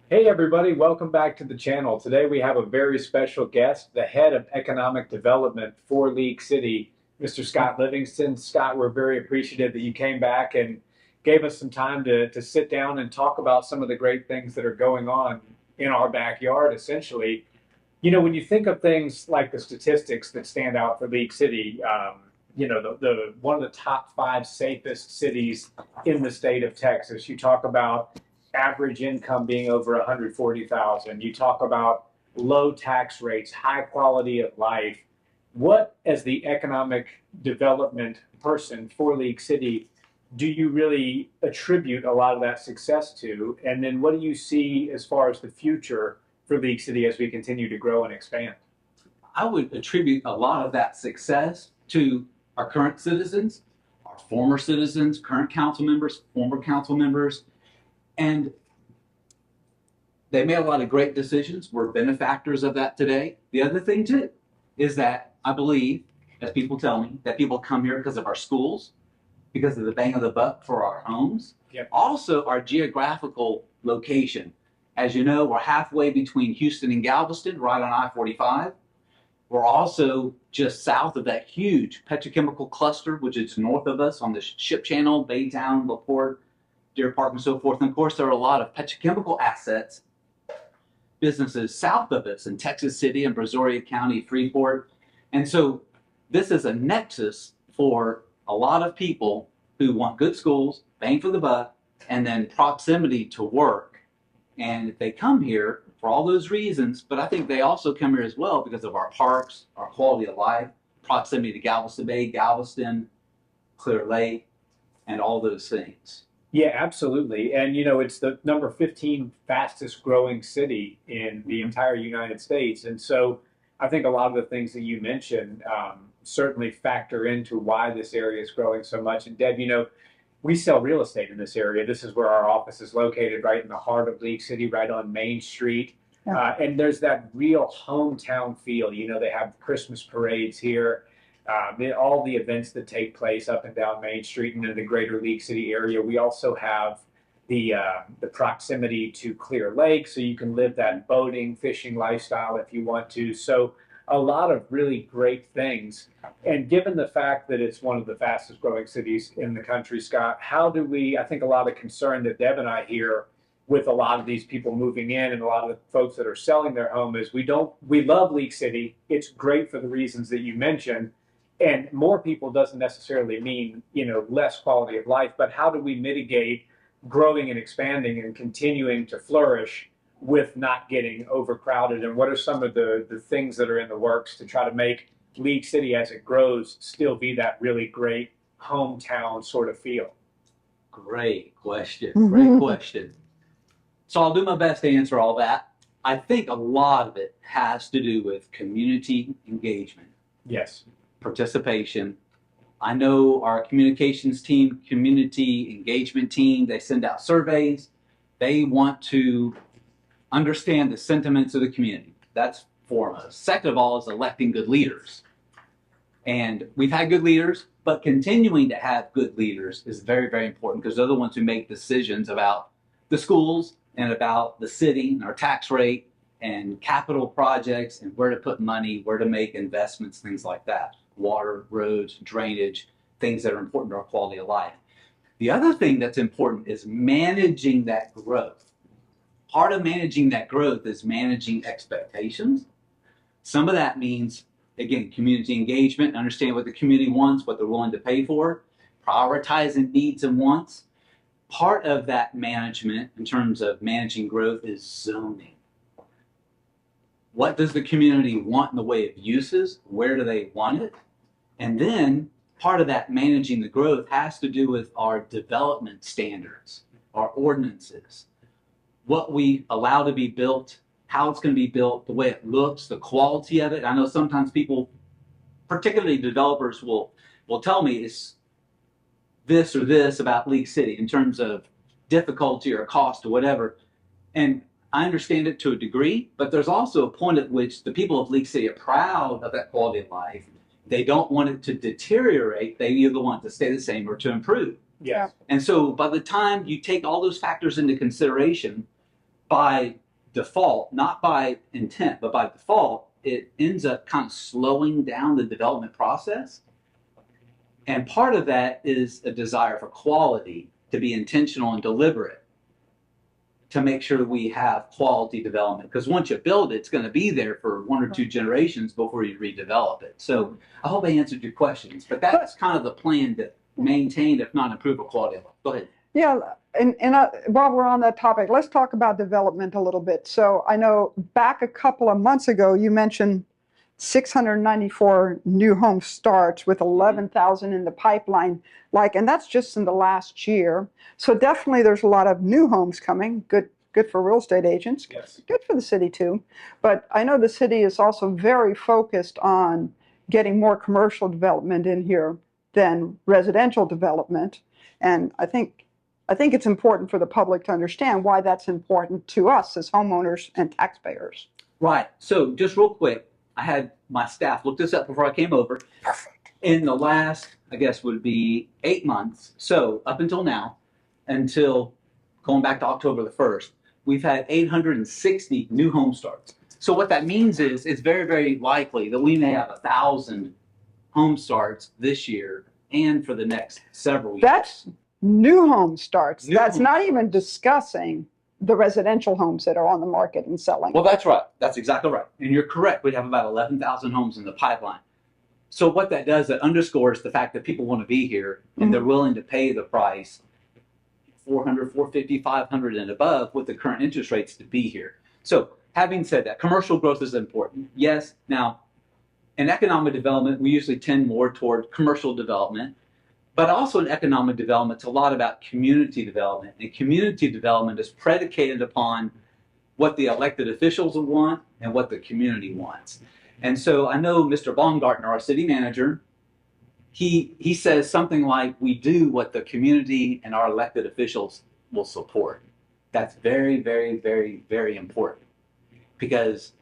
Hey everybody, welcome back to the channel. Today we have a very special guest, the head of economic development for League City, Mr. Scott Livingston. Scott, we're very appreciative that you came back and gave us some time to sit down and talk about some of the great things that are going on in our backyard, essentially. When you think of things like the statistics that stand out for League City, the one of the top five safest cities in the state of Texas. You talk about average income being over 140,000. You talk about low tax rates, high quality of life. What, as the economic development person for League City, do you really attribute a lot of that success to? And then what do you see as far as the future for League City as we continue to grow and expand? I would attribute a lot of that success to our current citizens, our former citizens, current council members, former council members, and they made a lot of great decisions. We're benefactors of that today. The other thing, too, is that I believe, as people tell me, that people come here because of our schools, because of the bang of the buck for our homes, Yep. also our geographical location. As you know, we're halfway between Houston and Galveston, right on I-45. We're also just south of that huge petrochemical cluster, which is north of us on the ship channel, Baytown, LaPorte, Deer Park, and so forth. And of course, there are a lot of petrochemical assets, businesses south of us in Texas City and Brazoria County, Freeport. And so this is a nexus for a lot of people who want good schools, bang for the buck, and then proximity to work. And if they come here for all those reasons, but I think they also come here as well because of our parks, our quality of life, proximity to Galveston Bay, Galveston, Clear Lake, and all those things. Yeah, absolutely. And it's the number 15 fastest growing city in the entire United States. And so I think a lot of the things that you mentioned certainly factor into why this area is growing so much. And Deb, we sell real estate in this area. This is where our office is located, right in the heart of League City, right on Main Street. Yeah. And there's that real hometown feel. They have Christmas parades here, all the events that take place up and down Main Street and in the greater League City area. We also have the proximity to Clear Lake, so you can live that boating, fishing lifestyle if you want to. So a lot of really great things. And given the fact that it's one of the fastest growing cities in the country, Scott, how do we, I think a lot of concern that Deb and I hear with a lot of these people moving in and a lot of the folks that are selling their home is we love League City. It's great for the reasons that you mentioned. And more people doesn't necessarily mean, less quality of life, but how do we mitigate growing and expanding and continuing to flourish with not getting overcrowded? And what are some of the things that are in the works to try to make League City as it grows still be that really great hometown sort of feel? Great question. Great question. So I'll do my best to answer all that. I think a lot of it has to do with community engagement. Yes. Participation. I know our communications team, community engagement team, they send out surveys. They want to understand the sentiments of the community. That's foremost. Second of all is electing good leaders. And we've had good leaders, but continuing to have good leaders is very, very important because they're the ones who make decisions about the schools and about the city and our tax rate and capital projects and where to put money, where to make investments, things like that. Water, roads, drainage, things that are important to our quality of life. The other thing that's important is managing that growth. Part of managing that growth is managing expectations. Some of that means, again, community engagement, understand what the community wants, what they're willing to pay for, prioritizing needs and wants. Part of that management in terms of managing growth is zoning. What does the community want in the way of uses? Where do they want it? And then part of that managing the growth has to do with our development standards, our ordinances, what we allow to be built, how it's going to be built, the way it looks, the quality of it. I know sometimes people, particularly developers, will tell me it's this or this about League City in terms of difficulty or cost or whatever. And I understand it to a degree, but there's also a point at which the people of League City are proud of that quality of life. They don't want it to deteriorate. They either want it to stay the same or to improve. Yes. And so by the time you take all those factors into consideration, by default, not by intent, but by default, it ends up kind of slowing down the development process. And part of that is a desire for quality, to be intentional and deliberate, to make sure we have quality development. Because once you build it, it's going to be there for 1 or 2 generations before you redevelop it. So I hope I answered your questions, but that's kind of the plan to maintain, if not improve, a quality of life. Go ahead. Yeah, and while we're on that topic, let's talk about development a little bit. So I know back a couple of months ago, you mentioned 694 new home starts with 11,000 in the pipeline. And that's just in the last year. So definitely there's a lot of new homes coming. Good for real estate agents. Yes. Good for the city too. But I know the city is also very focused on getting more commercial development in here than residential development. And I think it's important for the public to understand why that's important to us as homeowners and taxpayers. Right. So just real quick, I had my staff look this up before I came over. Perfect. In the last, I guess, would be 8 months. So up until now, until going back to October the 1st, we've had 860 new home starts. So what that means is it's very, very likely that we may have 1,000 home starts this year and for the next several years. That's new home starts. New That's home not starts. even discussing the residential homes that are on the market and selling. Well, that's right. That's exactly right. And you're correct. We have about 11,000 homes in the pipeline. So what that does, it underscores the fact that people want to be here and they're willing to pay the price, 400, 450, 500 and above with the current interest rates to be here. So having said that, commercial growth is important. Yes. Now, in economic development, we usually tend more toward commercial development, but also in economic development, it's a lot about community development. And community development is predicated upon what the elected officials want and what the community wants. And so I know Mr. Baumgartner, our city manager, he says something like, we do what the community and our elected officials will support. That's very, very, very, very important, because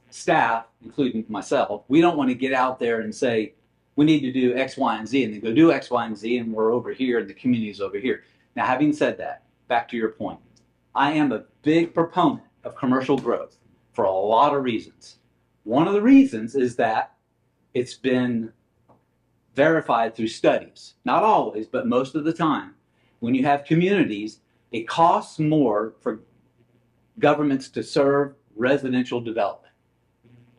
staff, including myself, we don't want to get out there and say, we need to do X, Y, and Z, and then go do X, Y, and Z, and we're over here, and the community's over here. Now, having said that, back to your point, I am a big proponent of commercial growth for a lot of reasons. One of the reasons is that it's been verified through studies. Not always, but most of the time. When you have communities, it costs more for governments to serve residential development.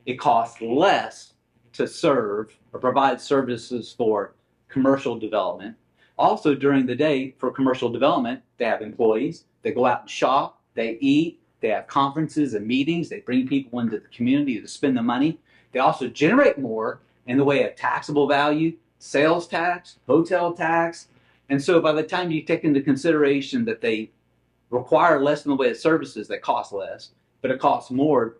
It costs less to serve or provide services for commercial development. Also, during the day for commercial development, they have employees, they go out and shop, they eat, they have conferences and meetings, they bring people into the community to spend the money. They also generate more in the way of taxable value, sales tax, hotel tax. And so by the time you take into consideration that they require less in the way of services that cost less, but it costs more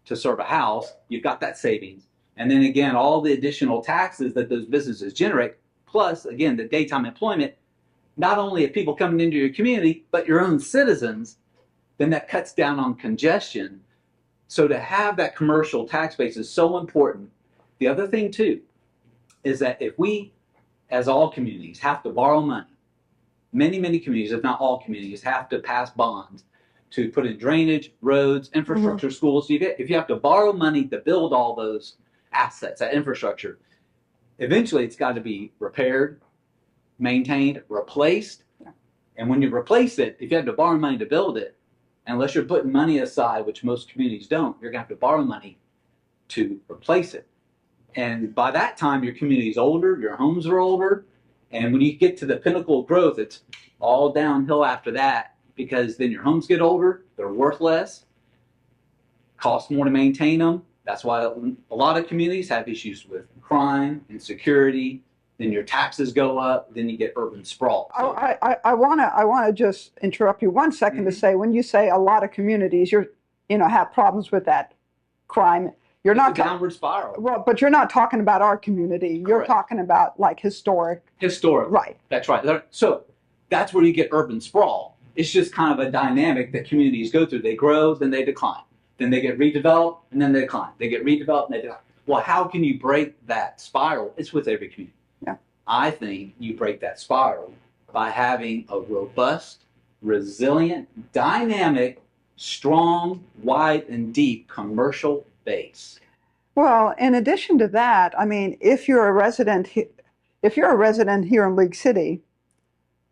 to serve a house, you've got that savings. And then again, all the additional taxes that those businesses generate, plus again, the daytime employment, not only of people coming into your community, but your own citizens, then that cuts down on congestion. So to have that commercial tax base is so important. The other thing too, is that if we, as all communities, have to borrow money, many, many communities, if not all communities, have to pass bonds to put in drainage, roads, infrastructure, schools. If you have to borrow money to build all those assets, that infrastructure, eventually it's got to be repaired, maintained, replaced. And when you replace it, if you have to borrow money to build it, unless you're putting money aside, which most communities don't, you're going to have to borrow money to replace it. And by that time, your community's older, your homes are older. And when you get to the pinnacle of growth, it's all downhill after that, because then your homes get older, they're worth less, cost more to maintain them. That's why a lot of communities have issues with crime and security. Then your taxes go up. Then you get urban sprawl. So, I wanna just interrupt you 1 second to say, when you say a lot of communities, have problems with that crime. You're it's not a downward spiral. well, but you're not talking about our community. You're Correct. talking about like historic. Right. That's right. So that's where you get urban sprawl. It's just kind of a dynamic that communities go through. They grow, then they decline. Then they get redeveloped, and then they decline. They get redeveloped, and they decline. Well, how can you break that spiral? It's with every community. Yeah. I think you break that spiral by having a robust, resilient, dynamic strong, wide, and deep commercial base. Well, in addition to that, I mean, if you're a resident, if you're a resident here in League City,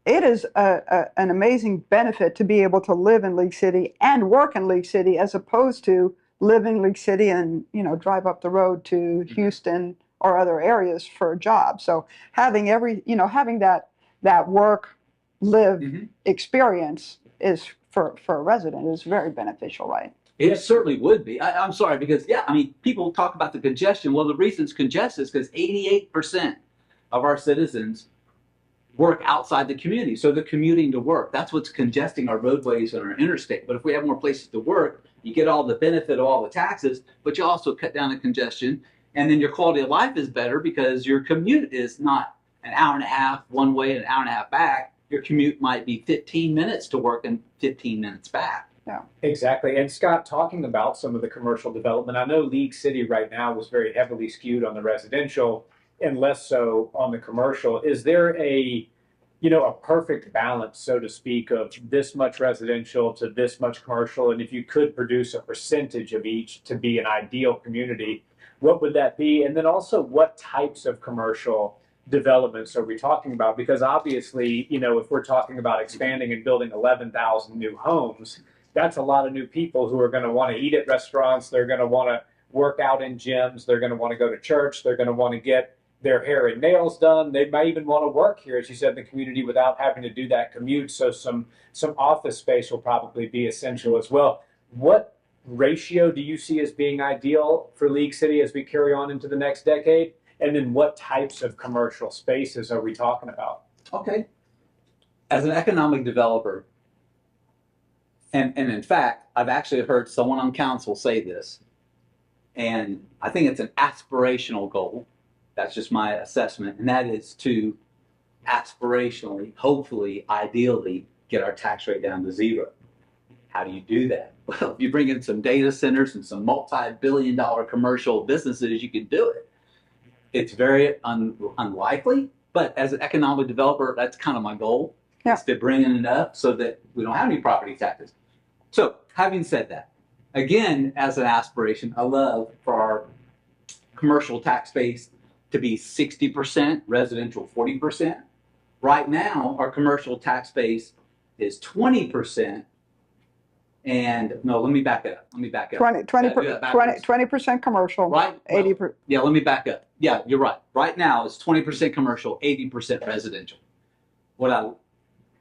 it is an amazing benefit to be able to live in League City and work in League City, as opposed to live in League City and, you know, drive up the road to Houston or other areas for a job. So having having that work live experience is for a resident is very beneficial, right? It certainly would be. I'm sorry, because yeah, I mean, people talk about the congestion. Well, the reason it's congested is because 88% of our citizens work outside the community. So they're commuting to work. That's what's congesting our roadways and our interstate. But if we have more places to work, you get all the benefit of all the taxes, but you also cut down the congestion. And then your quality of life is better because your commute is not an hour and a half one way and an hour and a half back. Your commute might be 15 minutes to work and 15 minutes back. Yeah. Exactly. And Scott, talking about some of the commercial development, I know League City right now was very heavily skewed on the residential and less so on the commercial. Is there a perfect balance, so to speak, of this much residential to this much commercial? And if you could produce a percentage of each to be an ideal community, what would that be? And then also, what types of commercial developments are we talking about? Because obviously, if we're talking about expanding and building 11,000 new homes, that's a lot of new people who are going to want to eat at restaurants. They're going to want to work out in gyms. They're going to want to go to church. They're going to want to get their hair and nails done. They might even want to work here, as you said, in the community without having to do that commute. So some office space will probably be essential as well. What ratio do you see as being ideal for League City as we carry on into the next decade? And then what types of commercial spaces are we talking about? Okay. As an economic developer, and in fact, I've actually heard someone on council say this, and I think it's an aspirational goal. That's just my assessment, and that is to aspirationally, hopefully, ideally, get our tax rate down to zero. How do you do that? Well, if you bring in some data centers and some multi-billion-dollar commercial businesses, you can do it. It's very unlikely, but as an economic developer, that's kind of my goal. Yeah. Is to bring in enough so that we don't have any property taxes. So, having said that, again, as an aspiration, I love for our commercial tax base to be 60%, residential 40%. Right now, our commercial tax base is 20%. And no, let me back it up. 20% commercial, right? 80%. Yeah, let me back up. Yeah, you're right. Right now, it's 20% commercial, 80% residential. What I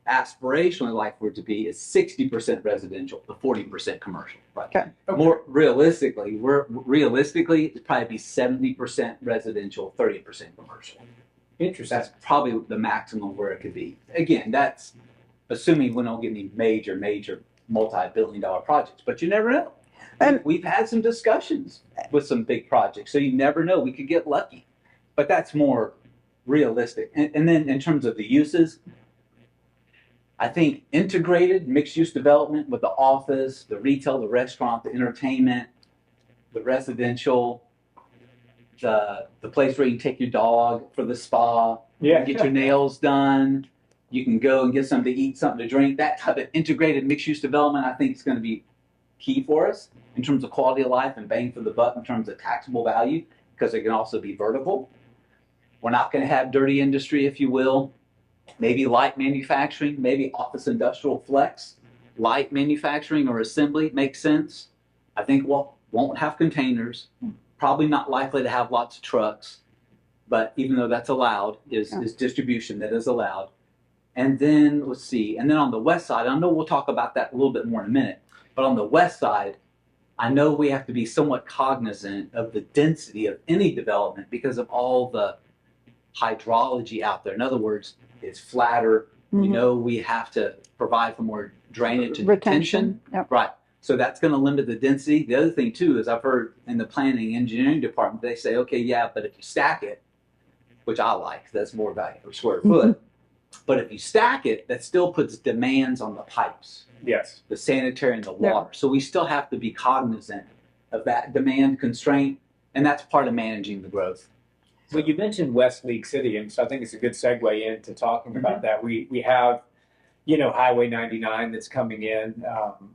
aspirationally like for it to be is 60% residential, the 40% commercial. Right. Okay. More realistically, it's probably be 70% residential, 30% commercial. Interesting. That's probably the maximum where it could be. Again, that's assuming we don't get any major multi-billion-dollar projects, but you never know. And we've had some discussions with some big projects, so you never know. We could get lucky, but that's more realistic. And then in terms of the uses, I think integrated mixed-use development with the office, the retail, the restaurant, the entertainment, the residential, the place where you can take your dog for the spa, Yeah. get your nails done. You can go and get something to eat, something to drink. That type of integrated mixed-use development, I think, is going to be key for us in terms of quality of life and bang for the buck in terms of taxable value, because it can also be vertical. We're not going to have dirty industry, if you will. Maybe light manufacturing, maybe office industrial flex. Light manufacturing or assembly makes sense. I think we'll won't have containers. Probably not likely to have lots of trucks. But even though that's allowed, is distribution that is allowed. And then, let's see, and then on the west side, I know we'll talk about that a little bit more in a minute, but on the west side, I know we have to be somewhat cognizant of the density of any development because of all the hydrology out there. In other words, it's flatter. We know we have to provide for more drainage and retention. Yep. Right. So that's going to limit the density. The other thing, too, is I've heard in the planning engineering department, they say, okay, yeah, but if you stack it, which I like, that's more value per square foot. But if you stack it, that still puts demands on the pipes. Yes. The sanitary and the water. So we still have to be cognizant of that demand constraint, and that's part of managing the growth. Well, you mentioned West League City, and so I think it's a good segue into talking about that. We have Highway 99 that's coming in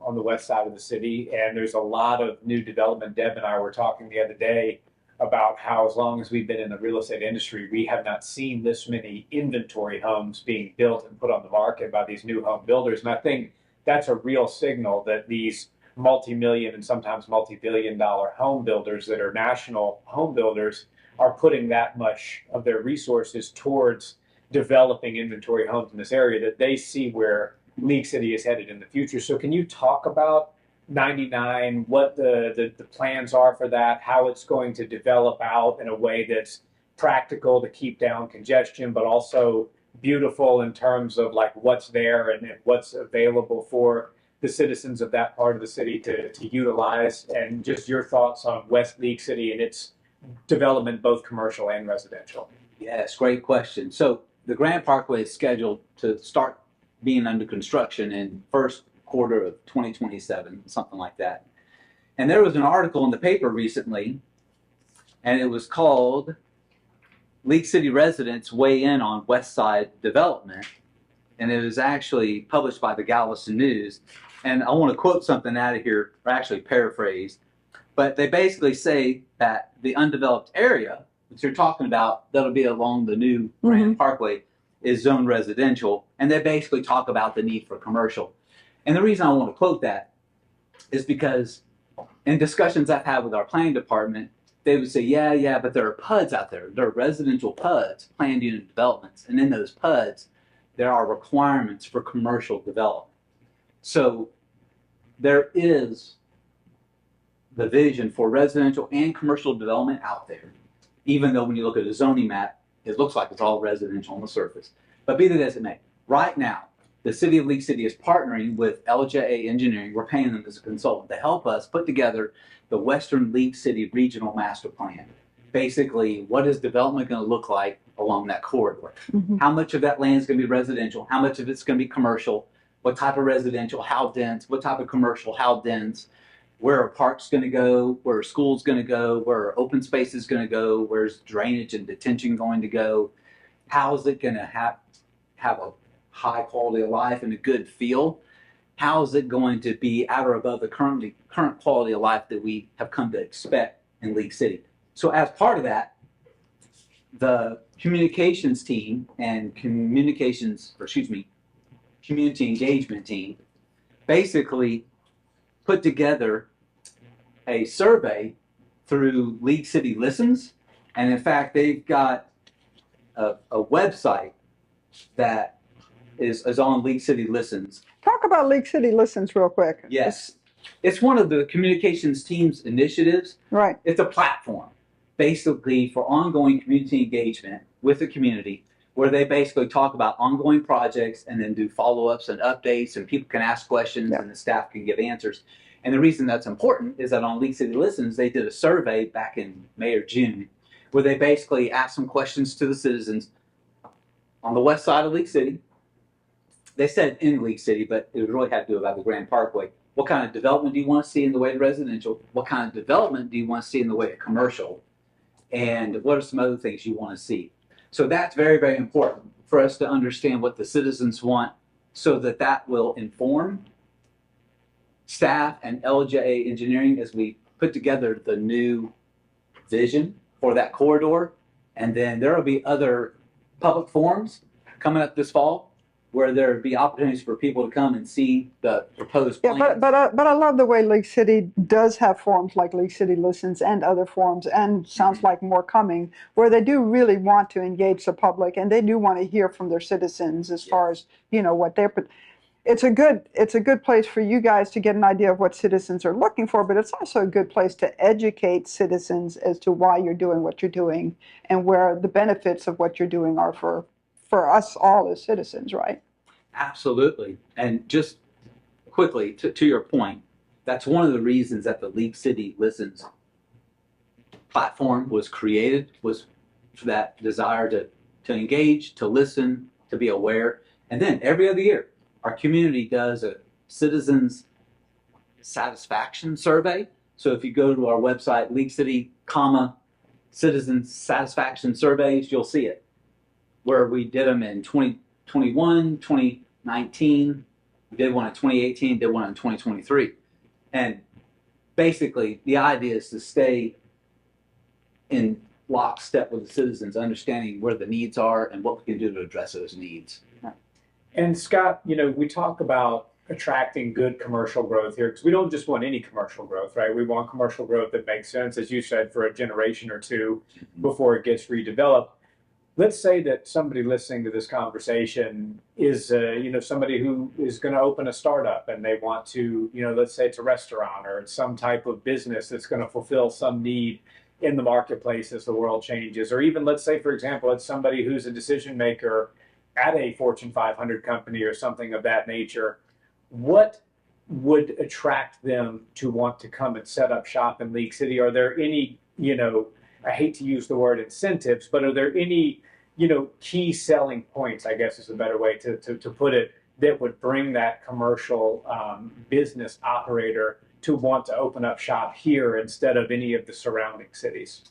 on the west side of the city. And there's a lot of new development. Deb and I were talking the other day about how, as long as we've been in the real estate industry, we have not seen this many inventory homes being built and put on the market by these new home builders. And I think that's a real signal that these multi-million and sometimes multi-billion-dollar home builders that are national home builders are putting that much of their resources towards developing inventory homes in this area, that they see where League City is headed in the future. So can you talk about 99, what the plans are for that, how it's going to develop out in a way that's practical to keep down congestion, but also beautiful in terms of like what's there and what's available for the citizens of that part of the city to utilize, and just your thoughts on West League City and its development, both commercial and residential? Yes, great question. So the Grand Parkway is scheduled to start being under construction in first quarter of 2027, something like that. And there was an article in the paper recently, and it was called League City Residents Weigh In on West Side Development. And it was actually published by the Galveston News. And I want to quote something out of here, or actually paraphrase. But they basically say that the undeveloped area, which you're talking about, that'll be along the new Grand Parkway, is zoned residential. And they basically talk about the need for commercial. And the reason I want to quote that is because in discussions I've had with our planning department, they would say, yeah, but there are PUDs out there. There are residential PUDs, planned unit developments. And in those PUDs, there are requirements for commercial development. So there is the vision for residential and commercial development out there, even though when you look at a zoning map, it looks like it's all residential on the surface. But be that as it may, right now, the City of League City is partnering with LJA Engineering. We're paying them as a consultant to help us put together the Western League City Regional Master Plan. Basically, what is development going to look like along that corridor? How much of that land is going to be residential? How much of it's going to be commercial? What type of residential? How dense? What type of commercial? How dense? Where are parks going to go? Where are schools going to go? Where are open spaces going to go? Where's drainage and detention going to go? How is it going to have a high quality of life and a good feel? How is it going to be at or above the current quality of life that we have come to expect in League City? So as part of that, the communications team and community engagement team basically put together a survey through League City Listens. And in fact, they've got a website that is on League City Listens. Talk about League City Listens real quick. Yes. It's one of the communications team's initiatives. Right. It's a platform basically for ongoing community engagement with the community, where they basically talk about ongoing projects and then do follow-ups and updates, and people can ask questions and the staff can give answers. And the reason that's important is that on League City Listens, they did a survey back in May or June where they basically asked some questions to the citizens on the west side of League City. They said in League City, but it really had to do about the Grand Parkway. What kind of development do you want to see in the way of residential? What kind of development do you want to see in the way of commercial? And what are some other things you want to see? So that's very, very important for us to understand what the citizens want, so that that will inform staff and LJA Engineering as we put together the new vision for that corridor. And then there will be other public forums coming up this fall where there will be opportunities for people to come and see the proposed plans. Yeah, but I love the way League City does have forums like League City Listens and other forums, and sounds like more coming, where they do really want to engage the public, and they do want to hear from their citizens as far as, what they're. It's a good place for you guys to get an idea of what citizens are looking for, but it's also a good place to educate citizens as to why you're doing what you're doing and where the benefits of what you're doing are for us all as citizens, right? Absolutely. And just quickly, to your point, that's one of the reasons that the League City Listens platform was created, was for that desire to engage, to listen, to be aware. And then every other year, our community does a citizens satisfaction survey. So if you go to our website, League City, citizens satisfaction surveys, you'll see it, where we did them in 2021, 2019, we did one in 2018, did one in 2023. And basically, the idea is to stay in lockstep with the citizens, understanding where the needs are and what we can do to address those needs. And Scott, we talk about attracting good commercial growth here because we don't just want any commercial growth, right? We want commercial growth that makes sense, as you said, for a generation or two before it gets redeveloped. Let's say that somebody listening to this conversation is, somebody who is going to open a startup and they want to, let's say it's a restaurant or it's some type of business that's going to fulfill some need in the marketplace as the world changes. Or even, let's say, for example, it's somebody who's a decision maker at a Fortune 500 company or something of that nature. What would attract them to want to come and set up shop in League City? Are there any, I hate to use the word incentives, but are there any, key selling points, I guess is a better way to put it, that would bring that commercial business operator to want to open up shop here instead of any of the surrounding cities?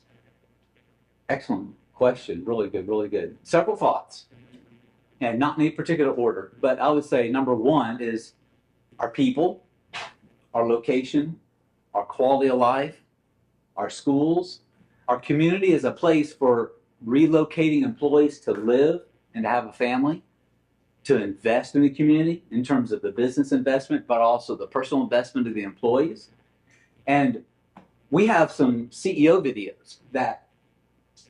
Excellent question. Really good, really good. Several thoughts, and not in any particular order, but I would say number one is our people, our location, our quality of life, our schools. Our community is a place for relocating employees to live and to have a family, to invest in the community in terms of the business investment, but also the personal investment of the employees. And we have some CEO videos that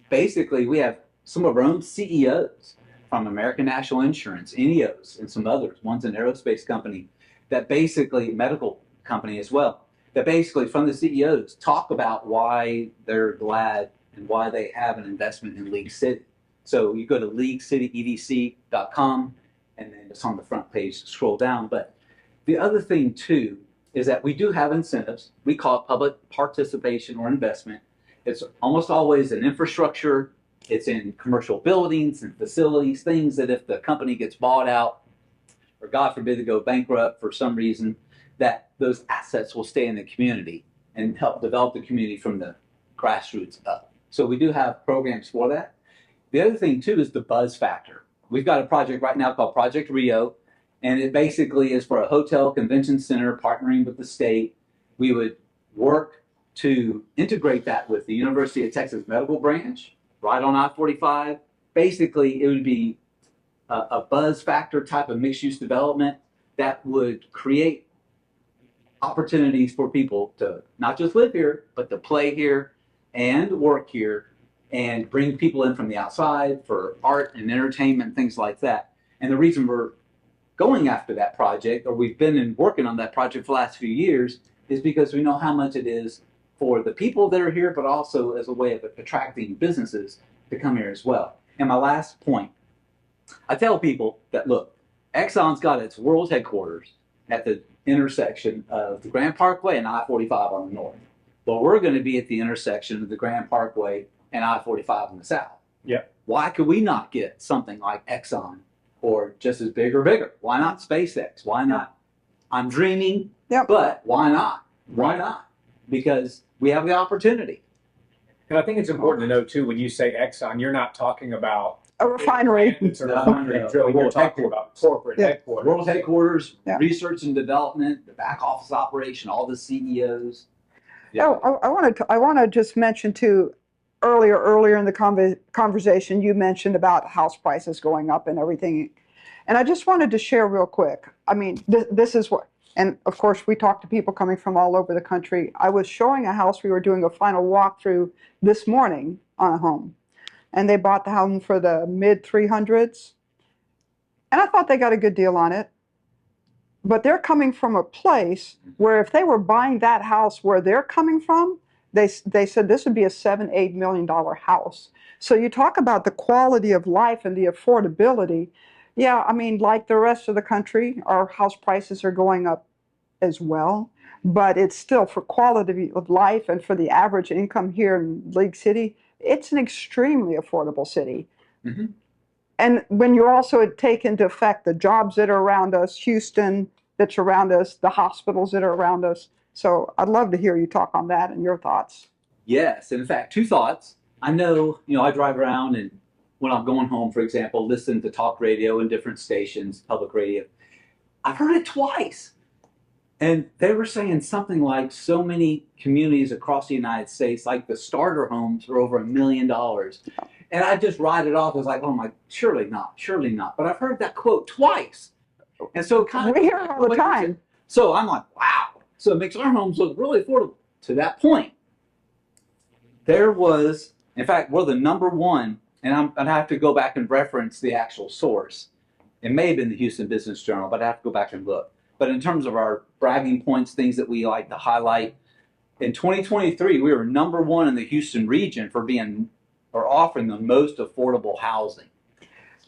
basically we have some of our own CEOs from American National Insurance, INEOS, and some others. One's an aerospace company that basically, medical company as well, that basically from the CEOs talk about why they're glad and why they have an investment in League City. So you go to leaguecityedc.com and then it's on the front page, scroll down. But the other thing too is that we do have incentives. We call it public participation or investment. It's almost always in infrastructure. It's in commercial buildings and facilities, things that if the company gets bought out or God forbid they go bankrupt for some reason, that those assets will stay in the community and help develop the community from the grassroots up. So we do have programs for that. The other thing too is the buzz factor. We've got a project right now called Project Rio, and it basically is for a hotel convention center partnering with the state. We would work to integrate that with the University of Texas Medical Branch, right on I-45. Basically, it would be a buzz factor type of mixed-use development that would create opportunities for people to not just live here, but to play here and work here and bring people in from the outside for art and entertainment, things like that. And the reason we're going after that project, or we've been working on that project for the last few years, is because we know how much it is for the people that are here, but also as a way of attracting businesses to come here as well. And my last point, I tell people that, look, Exxon's got its world headquarters at the intersection of the Grand Parkway and I-45 on the north. Well, we're going to be at the intersection of the Grand Parkway and I-45 on the south. Yeah. Why could we not get something like Exxon or just as big or bigger? Why not SpaceX? Why not? I'm dreaming, but why not? Why not? Because we have the opportunity. And I think it's important to know too, when you say Exxon, you're not talking about A refinery. It's a refinery drilling. You're talking about corporate headquarters. World headquarters, research and development, the back office operation, all the CEOs. Yeah. Oh, I want to just mention too, earlier in the conversation, you mentioned about house prices going up and everything. And I just wanted to share real quick. I mean, this is what, and of course we talk to people coming from all over the country. I was showing a house, we were doing a final walkthrough this morning on a home. And they bought the home for the mid 300s. And I thought they got a good deal on it. But they're coming from a place where if they were buying that house where they're coming from, they said this would be a $7-8 million house. So you talk about the quality of life and the affordability. Yeah, I mean, like the rest of the country, our house prices are going up as well. But it's still, for quality of life and for the average income here in League City, it's an extremely affordable city. Mm-hmm. And when you also take into effect the jobs that are around us, Houston that's around us, the hospitals that are around us. So I'd love to hear you talk on that and your thoughts. Yes, in fact, two thoughts. I know, I drive around and when I'm going home, for example, listen to talk radio and different stations, public radio. I've heard it twice. And they were saying something like so many communities across the United States, like the starter homes are over $1 million. And I just write it off as like, oh my, surely not, surely not. But I've heard that quote twice. And so kind of, We hear it all the time. so I'm like, wow. So it makes our homes look really affordable. To that point, there was, in fact, we're the number one, and I'd have to go back and reference the actual source. It may have been the Houston Business Journal, but I have to go back and look. But in terms of our bragging points, things that we like to highlight, in 2023, we were number one in the Houston region for being or offering the most affordable housing.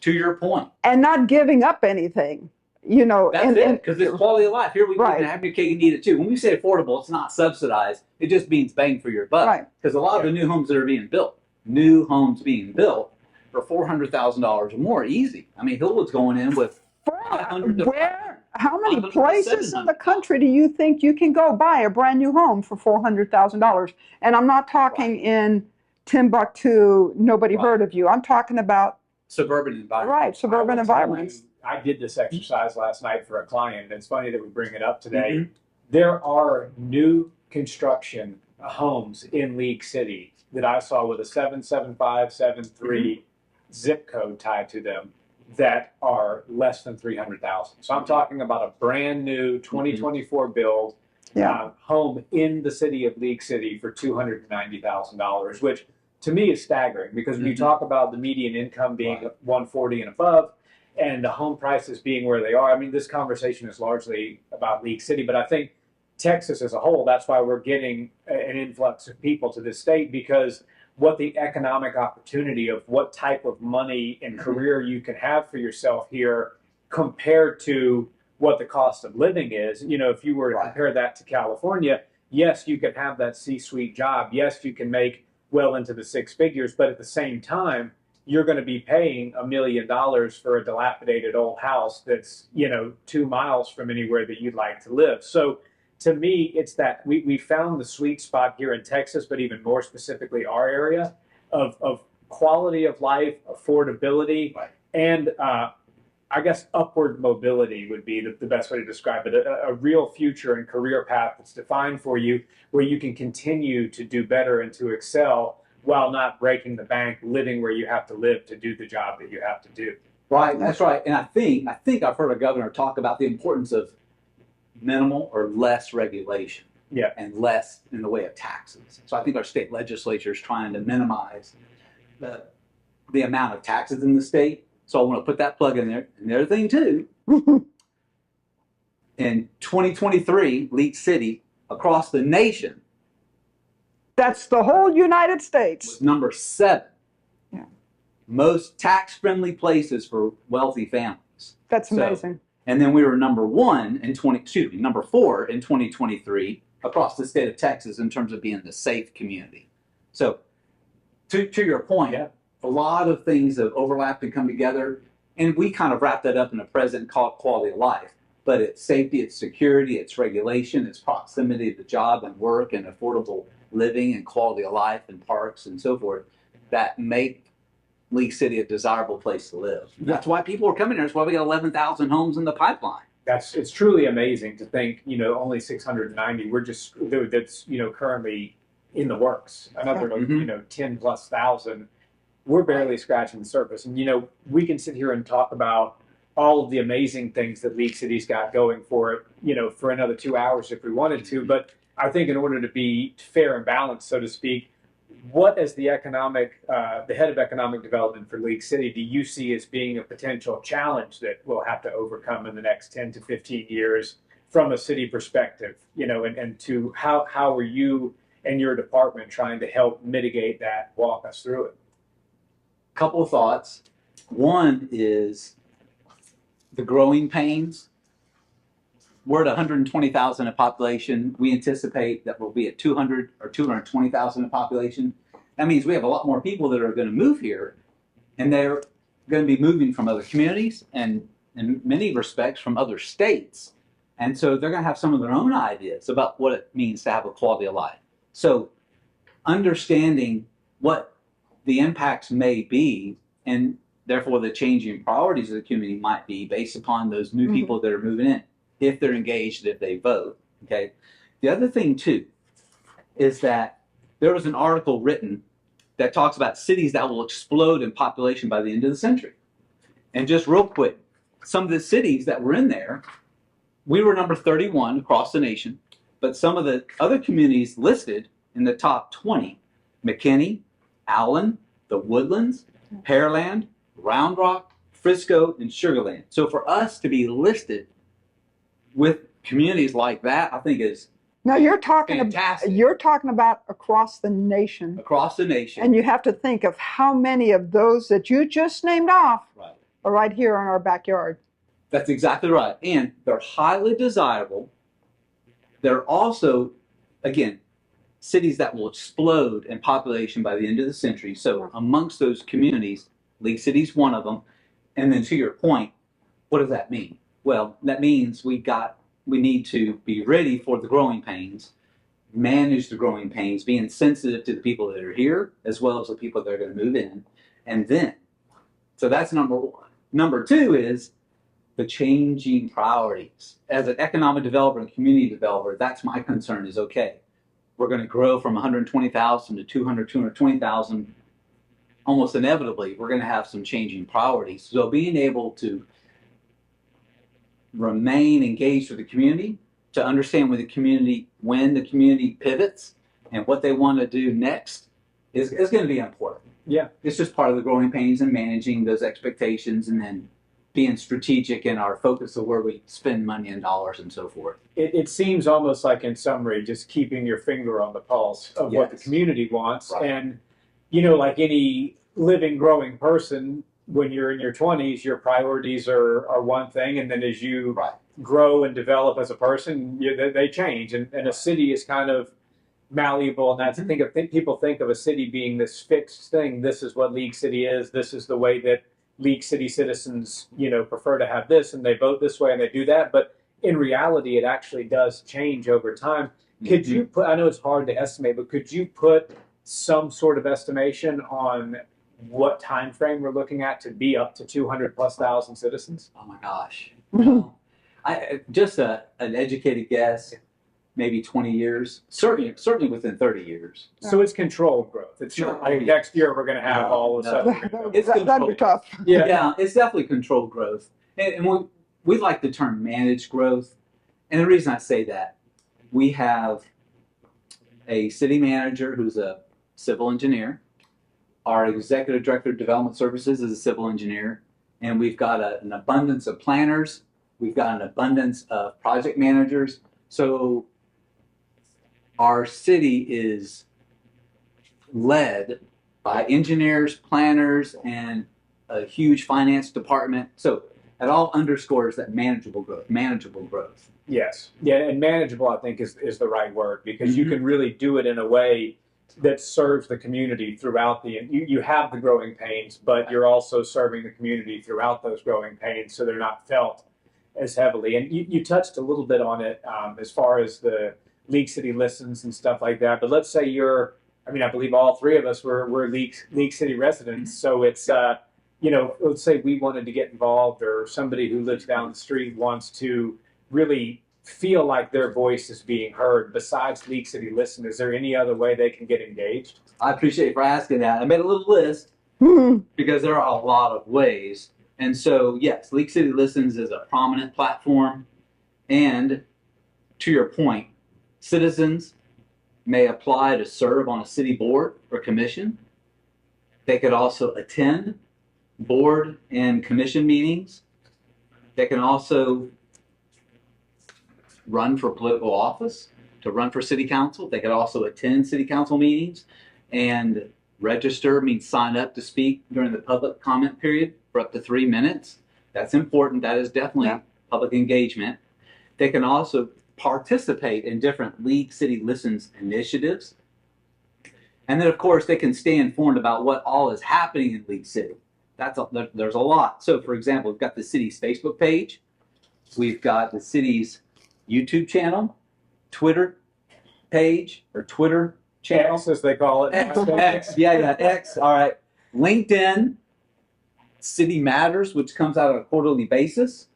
To your point. And not giving up anything, you know. That's it, because it's quality of life. Here we Right. can have your cake and eat it too. When we say affordable, it's not subsidized. It just means bang for your buck. Right. Because a lot of the new homes that are being built, new homes being built for $400,000 or more, easy. I mean, Hillwood's going in with 500 to Where, how many 500 to places in 700. the country do you think you can go buy a brand new home for $400,000? And I'm not talking in Timbuktu, nobody Right. heard of you. I'm talking about, suburban environment. right, suburban I will tell environments. you, I did this exercise last night for a client, and it's funny that we bring it up today. Mhm. There are new construction homes in League City that I saw with a 77573 zip code tied to them that are less than 300,000. So I'm talking about a brand new 2024 build Yeah. home in the city of League City for $290,000, which to me is staggering because when you Mhm. talk about the median income being Right. 140 and above and the home prices being where they are, I mean, this conversation is largely about League City, but I think Texas as a whole, that's why we're getting an influx of people to this state, because what the economic opportunity of what type of money and career you can have for yourself here compared to what the cost of living is. You know, if you were to Right. compare that to California, yes, you can have that C-suite job. Yes, you can make well into the six figures, but at the same time, you're going to be paying $1 million for a dilapidated old house that's, you know, 2 miles from anywhere that you'd like to live. So to me, it's that we found the sweet spot here in Texas, but even more specifically our area of quality of life, affordability, Right. and I guess upward mobility would be the best way to describe it. A real future and career path that's defined for you where you can continue to do better and to excel while not breaking the bank, living where you have to live to do the job that you have to do. Right, that's right. And I think I've heard a governor talk about the importance of minimal or less regulation. Yeah. And less in the way of taxes. So I think our state legislature is trying to minimize the amount of taxes in the state. So I want to put that plug in there. And the other thing too, in 2023, League City across the nation That's the whole United States. was number 7. Yeah. Most tax-friendly places for wealthy families. That's So- amazing. And then we were number 4 in 2023 across the state of Texas in terms of being the safe community. So to your point, Yeah. a lot of things have overlapped and come together, and we kind of wrap that up in a present called quality of life. But it's safety, it's security, it's regulation, it's proximity to job and work and affordable living and quality of life and parks and so forth that make League City a desirable place to live. That's why people are coming here. That's why we got 11,000 homes in the pipeline. It's truly amazing to think, you know, only 690. We're just that's, you know, currently in the works. Another, Mhm. you know, 10 plus thousand. We're barely scratching the surface. And, you know, we can sit here and talk about all of the amazing things that League City's got going for it, you know, for another 2 hours if we wanted to. But I think in order to be fair and balanced, so to speak, what as the head of economic development for League City, do you see as being a potential challenge that we'll have to overcome in the next 10 to 15 years from a city perspective, you know, and to how are you and your department trying to help mitigate that, walk us through it? Couple of thoughts. One is the growing pains. We're at 120,000 in population. We anticipate that we'll be at 200 or 220,000 in population. That means we have a lot more people that are going to move here, and they're going to be moving from other communities and in many respects from other states. And so they're going to have some of their own ideas about what it means to have a quality of life. So understanding what the impacts may be and therefore the changing priorities of the community might be based upon those new people that are moving in. if they're engaged, if they vote. Okay. The other thing too is that there was an article written that talks about cities that will explode in population by the end of the century. And just real quick, some of the cities that were in there, we were number 31 across the nation, but some of the other communities listed in the top 20, McKinney, Allen, the Woodlands, Pearland, Round Rock, Frisco, and Sugar Land. So for us to be listed with communities like that, I think is Now you're talking fantastic. you're talking about across the nation, Across the nation. and you have to think of how many of those that you just named off Right. are right here in our backyard. That's exactly right. And they're highly desirable. They're also, again, cities that will explode in population by the end of the century. So amongst those communities, League City's one of them. And then to your point, what does that mean? Well, that means we need to be ready for the growing pains, manage the growing pains, being sensitive to the people that are here, as well as the people that are going to move in. And then, so that's number one. Number two is the changing priorities. As an economic developer and community developer, that's my concern is, okay, we're going to grow from 120,000 to 200, 220,000. Almost inevitably, we're going to have some changing priorities. So being able to remain engaged with the community, to understand when the community pivots and what they want to do next is going to be important. Yeah. It's just part of the growing pains and managing those expectations, and then being strategic in our focus of where we spend money and dollars and so forth. It seems almost like, in summary, just keeping your finger on the pulse of what the Yes. community wants. Right. And, you know, like any living, growing person, when you're in your 20s, your priorities are one thing. And then as you Right. grow and develop as a person, they change. And a city is kind of malleable. And that's, people think of a city being this fixed thing. This is what League City is. This is the way that League City citizens, prefer to have this, and they vote this way and they do that. But in reality, it actually does change over time. Could you put, I know it's hard to estimate, but could you put some sort of estimation on what time frame we're looking at to be up to 200,000+ citizens? Oh my gosh. No. I just an educated guess, maybe 20 years. Certainly within 30 years. So it's controlled growth. It's not like next year we're going to have all of a sudden. That'd be tough. Yeah, it's definitely controlled growth. And we like the term managed growth. And the reason I say that, we have a city manager who's a civil engineer. Our executive director of development services is a civil engineer. And we've got an abundance of planners. We've got an abundance of project managers. So our city is led by engineers, planners, and a huge finance department. So it all underscores that manageable growth. Yes. Yeah, and manageable, I think, is the right word, because you can really do it in a way that serves the community throughout you have the growing pains, but you're also serving the community throughout those growing pains, so they're not felt as heavily. And you touched a little bit on it as far as the League City listens and stuff like that. But let's say I believe all three of us were League City residents. So it's, let's say we wanted to get involved, or somebody who lives down the street wants to really feel like their voice is being heard. Besides League City Listen, is there any other way they can get engaged? I appreciate you for asking that. I made a little list because there are a lot of ways. And so, yes, League City Listens is a prominent platform. And to your point, citizens may apply to serve on a city board or commission. They could also attend board and commission meetings. They can also run for political office, to run for city council. They could also attend city council meetings and register, means sign up to speak during the public comment period for up to 3 minutes. That's important. That is definitely public engagement. They can also participate in different League City Listens initiatives. And then, of course, they can stay informed about what all is happening in League City. There's a lot. So, for example, we've got the city's Facebook page. We've got the city's YouTube channel, Twitter page, or Twitter channel. X, as they call it. X, X. All right. LinkedIn, City Matters, which comes out on a quarterly basis.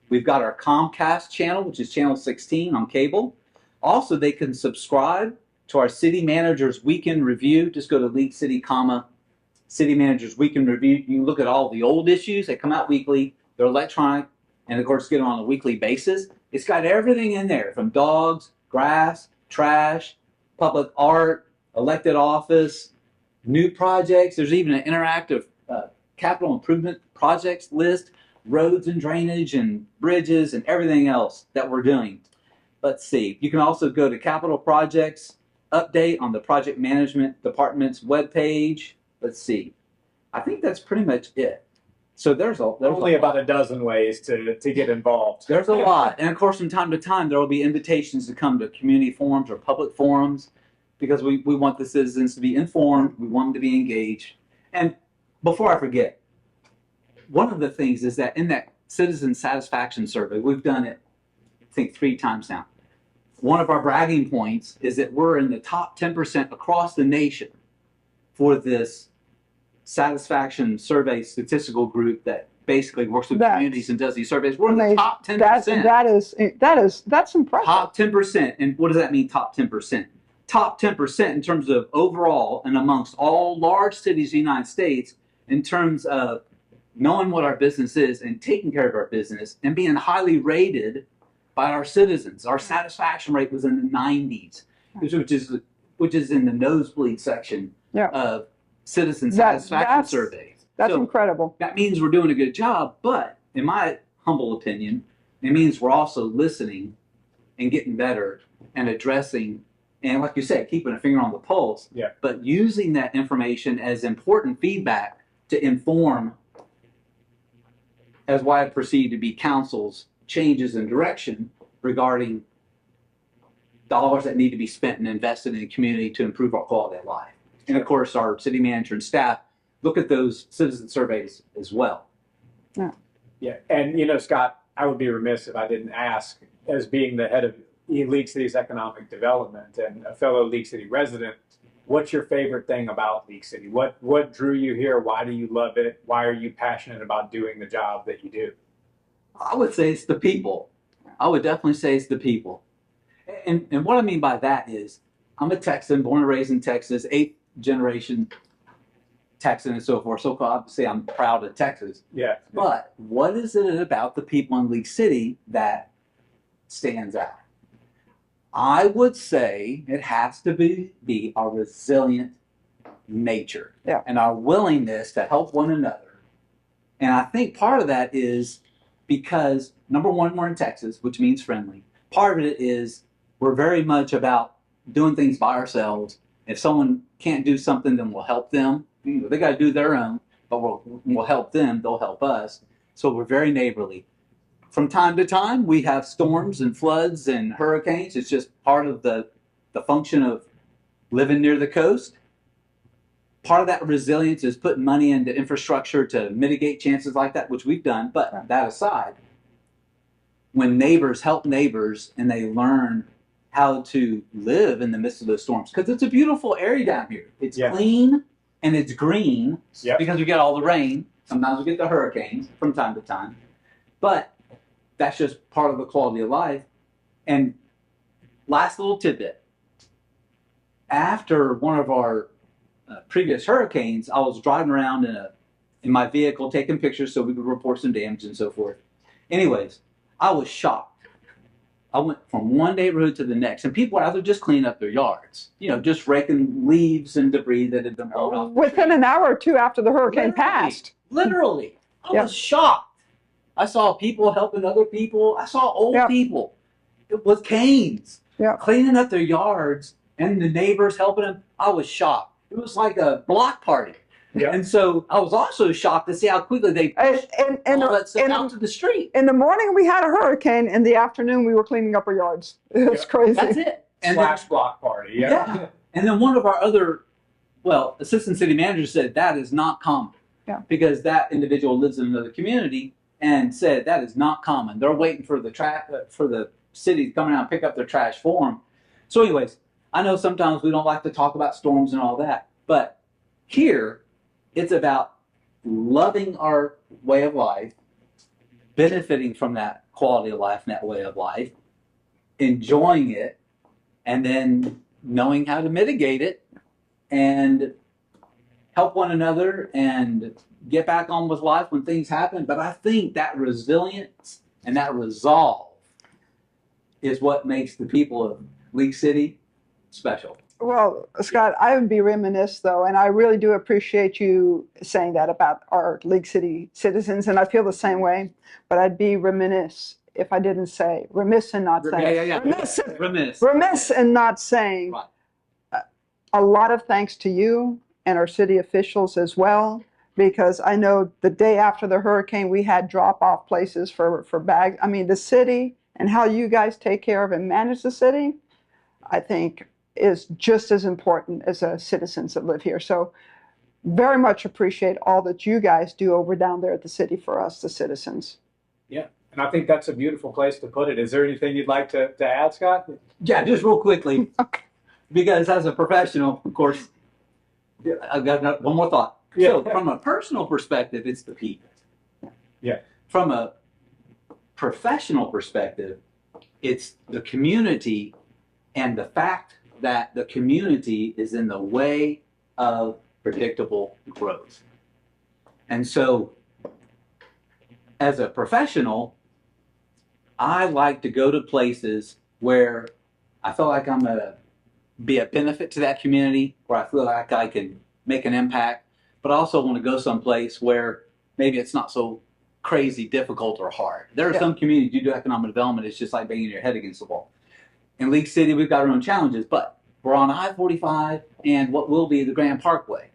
We've got our Comcast channel, which is channel 16 on cable. Also, they can subscribe to our City Manager's Weekend Review. Just go to League City, City Manager's Weekend Review. You can look at all the old issues. They come out weekly. They're electronic, and of course, get them on a weekly basis. It's got everything in there from dogs, grass, trash, public art, elected office, new projects. There's even an interactive capital improvement projects list, roads and drainage and bridges and everything else that we're doing. Let's see. You can also go to capital projects, update on the project management department's webpage. Let's see. I think that's pretty much it. So there's Only about a dozen ways to get involved. There's a lot. And of course, from time to time, there will be invitations to come to community forums or public forums because we want the citizens to be informed. We want them to be engaged. And before I forget, one of the things is that in that citizen satisfaction survey, we've done it, I think, 3 times now. One of our bragging points is that we're in the top 10% across the nation for this satisfaction survey statistical group that basically works with communities and does these surveys. We're in the top 10%. That's impressive. Top 10%. And what does that mean, top 10%? Top 10% in terms of overall and amongst all large cities in the United States in terms of knowing what our business is and taking care of our business and being highly rated by our citizens. Our satisfaction rate was in the 90s, which is in the nosebleed section of citizen satisfaction surveys. That's incredible. That means we're doing a good job, but in my humble opinion, it means we're also listening and getting better and addressing, and like you said, keeping a finger on the pulse, but using that information as important feedback to inform, as what I perceive to be council's changes in direction regarding dollars that need to be spent and invested in the community to improve our quality of life. And of course, our city manager and staff look at those citizen surveys as well. Yeah, and Scott, I would be remiss if I didn't ask, as being the head of League City's economic development and a fellow League City resident, what's your favorite thing about League City? What drew you here? Why do you love it? Why are you passionate about doing the job that you do? I would say it's the people. I would definitely say it's the people. And what I mean by that is, I'm a Texan, born and raised in Texas, 8th generation Texan and so forth. So obviously I'm proud of Texas. Yeah. But what is it about the people in League City that stands out? I would say it has to be our resilient nature and our willingness to help one another. And I think part of that is because, number one, we're in Texas, which means friendly. Part of it is we're very much about doing things by ourselves. If someone can't do something, then we'll help them. They got to do their own, but we'll help them. They'll help us. So we're very neighborly. From time to time, we have storms and floods and hurricanes. It's just part of the function of living near the coast. Part of that resilience is putting money into infrastructure to mitigate chances like that, which we've done. But that aside, when neighbors help neighbors and they learn how to live in the midst of those storms, because it's a beautiful area down here. It's clean and it's green because we get all the rain. Sometimes we get the hurricanes from time to time. But that's just part of the quality of life. And last little tidbit. After one of our previous hurricanes, I was driving around in my vehicle taking pictures so we could report some damage and so forth. Anyways, I was shocked. I went from one neighborhood to the next, and people were out there just cleaning up their yards, just raking leaves and debris that had been blown off. Within an hour or two after the hurricane passed. Literally. I was shocked. I saw people helping other people. I saw old people with canes cleaning up their yards, and the neighbors helping them. I was shocked. It was like a block party. Yeah. And so I was also shocked to see how quickly they pushed all that stuff out to the street. In the morning we had a hurricane. In the afternoon we were cleaning up our yards. It was crazy. That's it. And block party. Yeah. And then one of our other, assistant city managers said that is not common. Yeah. Because that individual lives in another community and said that is not common. They're waiting for the city to come around and pick up their trash for them. So anyways, I know sometimes we don't like to talk about storms and all that, but here it's about loving our way of life, benefiting from that quality of life and that way of life, enjoying it, and then knowing how to mitigate it and help one another and get back on with life when things happen. But I think that resilience and that resolve is what makes the people of League City special. Well, Scott, I would be remiss though, and I really do appreciate you saying that about our League City citizens, and I feel the same way, but I'd be remiss if I didn't say, remiss and not saying, remiss and not saying Right. a lot of thanks to you and our city officials as well, because I know the day after the hurricane, we had drop-off places for bags. I mean, the city and how you guys take care of and manage the city, I think is just as important as the citizens that live here. So very much appreciate all that you guys do over down there at the city for us, the citizens. Yeah, and I think that's a beautiful place to put it. Is there anything you'd like to add, Scott? Yeah, just real quickly, Okay. because as a professional, of course, I've got one more thought. Yeah. So from a personal perspective, it's the people. Yeah. From a professional perspective, it's the community and the fact that the community is in the way of predictable growth. And so, as a professional, I like to go to places where I feel like I'm going to be a benefit to that community, where I feel like I can make an impact, but I also want to go someplace where maybe it's not so crazy difficult or hard. There are some communities you do economic development, it's just like banging your head against the wall. In League City, we've got our own challenges, but we're on I-45 and what will be the Grand Parkway.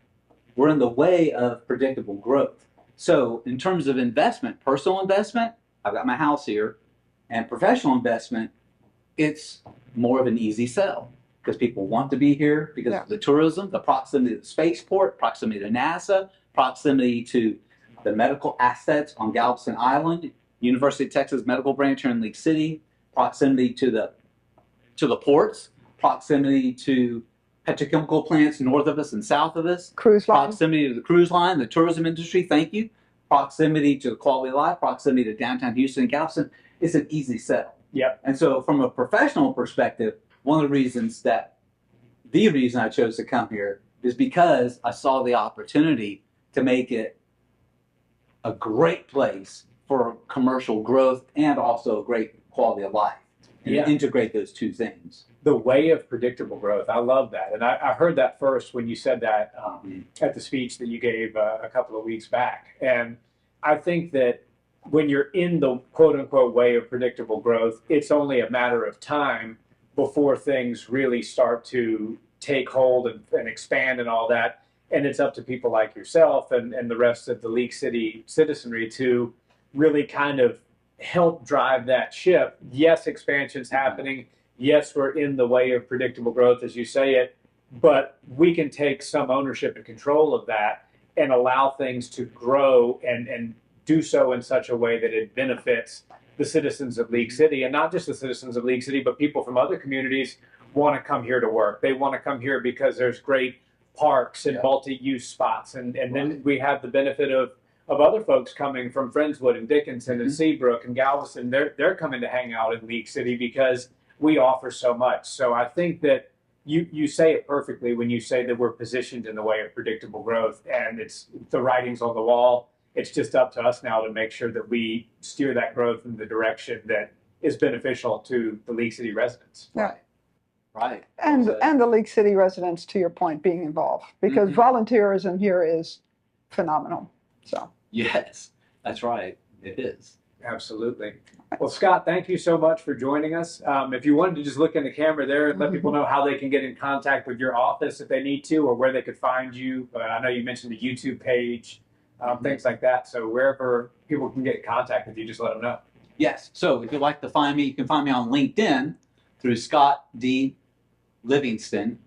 We're in the way of predictable growth. So in terms of investment, personal investment, I've got my house here, and professional investment, it's more of an easy sell because people want to be here because of the tourism, the proximity to the spaceport, proximity to NASA, proximity to the medical assets on Galveston Island, University of Texas Medical Branch here in League City, proximity to the ports, proximity to petrochemical plants north of us and south of us, Cruise line. proximity to the cruise line, the tourism industry, thank you, proximity to the quality of life, proximity to downtown Houston and Galveston. It's an easy sell. Yep. And so from a professional perspective, the reason I chose to come here is because I saw the opportunity to make it a great place for commercial growth and also a great quality of life. And integrate those two things. The way of predictable growth. I love that. And I heard that first when you said that at the speech that you gave a couple of weeks back. And I think that when you're in the quote unquote way of predictable growth, it's only a matter of time before things really start to take hold and expand and all that. And it's up to people like yourself and the rest of the League City citizenry to really kind of help drive that ship. Yes, expansion's happening. Yes, we're in the way of predictable growth, as you say it, but we can take some ownership and control of that and allow things to grow and do so in such a way that it benefits the citizens of League City, and not just the citizens of League City, but people from other communities want to come here to work. They want to come here because there's great parks and multi-use spots, and then we have the benefit of other folks coming from Friendswood and Dickinson and Seabrook and Galveston. They're coming to hang out in League City because we offer so much. So I think that you say it perfectly when you say that we're positioned in the way of predictable growth, and it's the writing's on the wall. It's just up to us now to make sure that we steer that growth in the direction that is beneficial to the League City residents. Yeah. Right. And the League City residents, to your point, being involved, because volunteerism here is phenomenal. So yes, that's right. It is. Absolutely. Well, Scott, thank you so much for joining us. If you wanted to just look in the camera there and let people know how they can get in contact with your office if they need to, or where they could find you. I know you mentioned the YouTube page, things like that. So wherever people can get in contact with you, just let them know. Yes. So if you'd like to find me, you can find me on LinkedIn through Scott D. Livingston,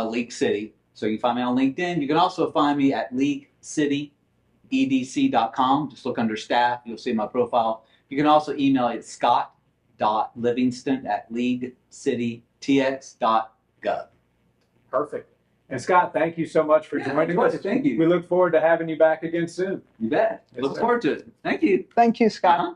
League City. So you can find me on LinkedIn. You can also find me at leaguecityedc.com. Just look under staff. You'll see my profile. You can also email it scott.livingston@leaguecitytx.gov. Perfect. And Scott, thank you so much for joining us. Thank you. We look forward to having you back again soon. You bet. Yes, Look sir. forward to it. Thank you. thank you, Scott. Uh-huh.